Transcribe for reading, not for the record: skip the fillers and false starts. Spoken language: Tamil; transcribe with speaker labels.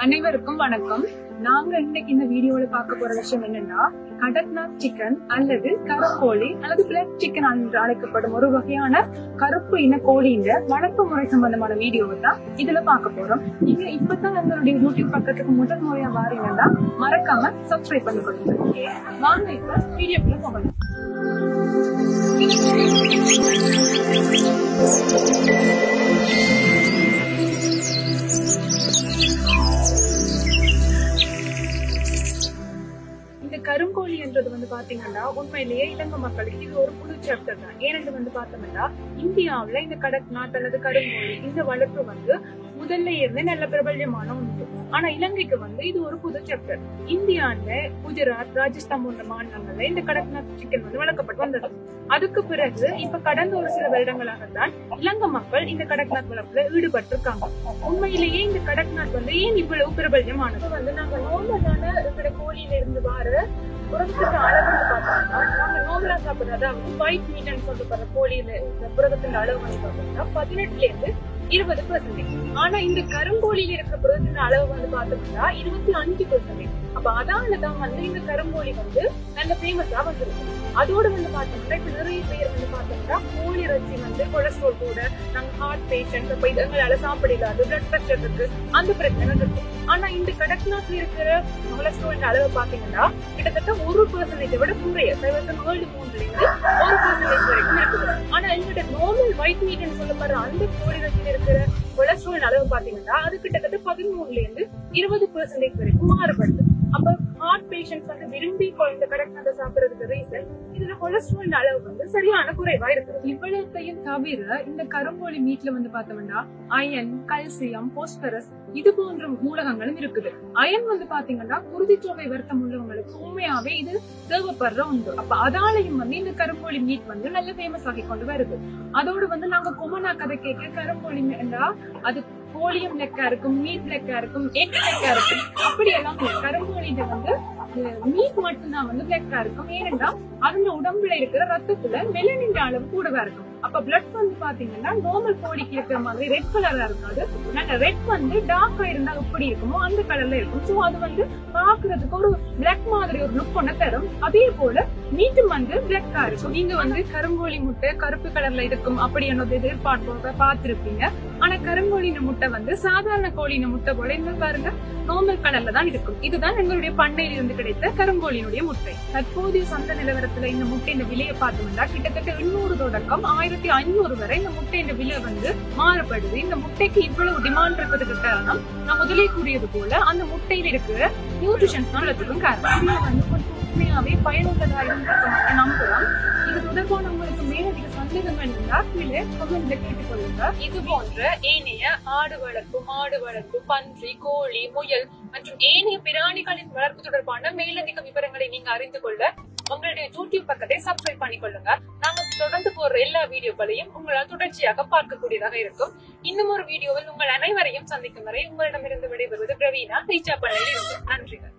Speaker 1: அனைவருக்கும் வணக்கம். நாங்க இன்னைக்கு இந்த வீடியோல பார்க்க போற விஷயம் என்னன்னா, கடக்நாத் சிக்கன் அல்லது கருங்கோழி அல்லது பிளாக் சிக்கன் என்று அழைக்கப்படும் ஒரு வகையான கருப்பு இன கோழியின் வளர்ப்பு முறை சம்பந்தமான வீடியோவை தான் இதுல பார்க்க போறோம். நீங்க இப்பதான் எங்களுடைய யூடியூப் பக்கத்துக்கு முதல் முறையா வாரீங்கன்னா மறக்காம சப்ஸ்கிரைப் பண்ணிக்கொள்ளுங்க. வாங்க இப்ப வீடியோக்குள்ள போகலாம். கருங்கோழி என்றது பாத்தீங்கன்னா உண்மையிலேயே இலங்கை மக்களுக்கு இது ஒரு புது சாப்டர் தான். ஏனென்று பார்த்தோம்னா இந்தியாவில இந்த கடக்நாத் அல்லது கருங்கோழி இந்த வளர்ப்பு முதல்ல இருந்து நல்ல பிரபல்யமான ஒன்று. ஆனா இலங்கைக்கு இது ஒரு புது சாப்டர். இந்தியால குஜராத், ராஜஸ்தான் போன்ற மாநிலங்கள்ல இந்த கடக்நாத் சிக்கன் வளர்க்கப்பட்டு வந்தது. அதுக்கு பிறகு இப்ப கடந்த ஒரு சில வருடங்களாகத்தான் இலங்கை மக்கள் இந்த கடக்நாத் வளர்ப்புல ஈடுபட்டு இருக்காங்க. உண்மையிலேயே இந்த கடக்நாத் ஏன் இவ்வளவு பிரபல்யமானது? நாங்க நோம்பலான இருக்கிற கோழியில இருந்து வார புரதத்தின் அளவு பார்த்தோம்னா நாங்க நோம்பலா சாப்பிடுற அதாவது ஒயிட் மீட் சொல்லப்படுற கோழியில இந்த புரதத்தின் அளவு பார்த்தோம்னா 18ல இருந்து 20%. ஆனா இந்த கருங்கோழியில இருக்கிற புரதத்தின் அளவு பார்த்தோம்னா 25%. அப்ப அதானதான் இந்த கருங்கோழி நல்ல ஃபேமஸா வந்திருக்கு. அதோட பார்த்தோம்னா இப்ப நிறைய பேர் பார்த்தோம்னா கோழி இறைச்சி கொலஸ்ட்ரால் கூட நாங்க ஹார்ட் பேஷண்ட் இப்ப இதனால சாப்பிட இல்லாது பிளட் பிரஷர் இருக்கு அந்த பிரச்சனை இருக்கு. ஆனா இந்த கடக்நாத்ல இருக்கிற கொலஸ்ட்ரால் அளவு பாத்தீங்கன்னா கிட்டத்தட்ட 1% விட குறைய 7.3 இருந்து 1% வரைக்கும் இருக்குது. ஆனா எங்கிட்ட நார்மல் ஒயிட் மீட் சொல்லப்படுற அந்த கோழி இறைச்சியில இருக்கிற கொலஸ்ட்ரால் அளவு பாத்தீங்கன்னா அது கிட்டத்தட்ட 13ல இருந்து 20% வரைக்கும் மாறுபடுது. அப்ப ஹார்ட் பேஷண்ட்ஸ் விரும்பி இந்த கடக்நாத்தை சாப்பிடுறதுக்கு ரீசன் இதுல கொலஸ்ட்ரால் அளவு சரியான குறைவா இருக்கு. இவ்வளத்தையும் தவிர இந்த கருங்கோழி மீட்ல பார்த்தோம்னா அயன், கல்சியம், போஸ்பரஸ் இது போன்ற மூலகங்களும் இருக்குது. அயன் பாத்தீங்கன்னா குருதிச்சோகை வருத்தம் உள்ளவங்களுக்கு உண்மையாவே இது தேவைப்படுற ஒன்று. அப்ப அதாலையும் இந்த கருங்கோழி மீட் நல்ல ஃபேமஸ் ஆகி கொண்டு வருது. அதோட நாங்க கொமனா கதை கேட்க கருங்கோழி அது கோழியும் பிளக்கா இருக்கும், மீட் பிளக்கா இருக்கும், எக் பிளக்கா இருக்கும். அப்படி எல்லாம் கருங்கோழியில மீட் மட்டும்தான் பிளக்கா இருக்கும். ஏனென்றா அதுல உடம்புல இருக்கிற ரத்தத்துல மெலனின் அளவு கூடவா இருக்கும். அப்ப பிளட் பாத்தீங்கன்னா நார்மல் கோழிக்கு இருக்கிற மாதிரி ரெட் கலரா இருக்காது. ரெட் டார்க்கா இருந்தா எப்படி இருக்குமோ அந்த கலர்ல இருக்கும். சோ அது பாக்குறதுக்கு ஒரு பிளாக் மாதிரி ஒரு லுக் ஒண்ணு தரும். அதே போல மீட்டும் பிளாக்கா இருக்கும். நீங்க கருங்கோழி முட்டை கருப்பு கலர்ல இருக்கும் அப்படி என்னது எதிர்பார்ப்போம் பார்த்திருப்பீங்க. ஆனா கருங்கோழின முட்டை சாதாரண கோழின முட்டை போல இந்த பாருங்க நார்மல் கலர்ல தான் இருக்கும். இதுதான் எங்களுடைய பண்ணையில் இருந்து கிடைத்த கருங்கோழியினுடைய முட்டை. தற்போதைய சந்தை நிலவரத்துல இந்த முட்டையின் விலையை பார்த்தோம்னா கிட்டத்தட்ட 800 தொடக்கம் 1500 வரை இந்த முட்டையின் விலை மாறுபடுது. இந்த முட்டைக்கு இவ்வளவு டிமாண்ட் இருக்கிறதுக்கு காரணம் நான் முதலே கூறியது போல அந்த முட்டையில இருக்கிற நியூட்ரிஷன்ஸ் தான் எல்லாத்துக்கும் காரணம். உண்மையாவே பயனுள்ளதா இருந்திருக்க நம்புறோம். இது தொடர்பான உங்களுக்கு மேலதிக சந்தேகங்கள் இருந்தால் கீழே கமெண்ட்ல கேட்டுக்கொள்ளுங்க. இது போன்ற ஏனைய ஆடு வளர்ப்பு, மாடு வளர்ப்பு, பன்றி, கோழி, முயல் மற்றும் ஏனைய பிராணிகளின் வளர்ப்பு தொடர்பான மேலதிக விவரங்களை நீங்க அறிந்து கொள்ள உங்களுடைய யூடியூப் பக்கத்தை சப்ஸ்கிரைப் பண்ணிக்கொள்ளுங்க. நாங்க தொடர்ந்து போடுற எல்லா வீடியோக்களையும் உங்களால் தொடர்ச்சியாக பார்க்கக்கூடியதாக இருக்கும். இன்னும் ஒரு வீடியோவில் உங்கள் அனைவரையும் சந்திக்கும் வரை உங்களிடமிருந்து விடைபெறுவது ரீச்சா பண்ணையில் இருந்து. நன்றிகள்.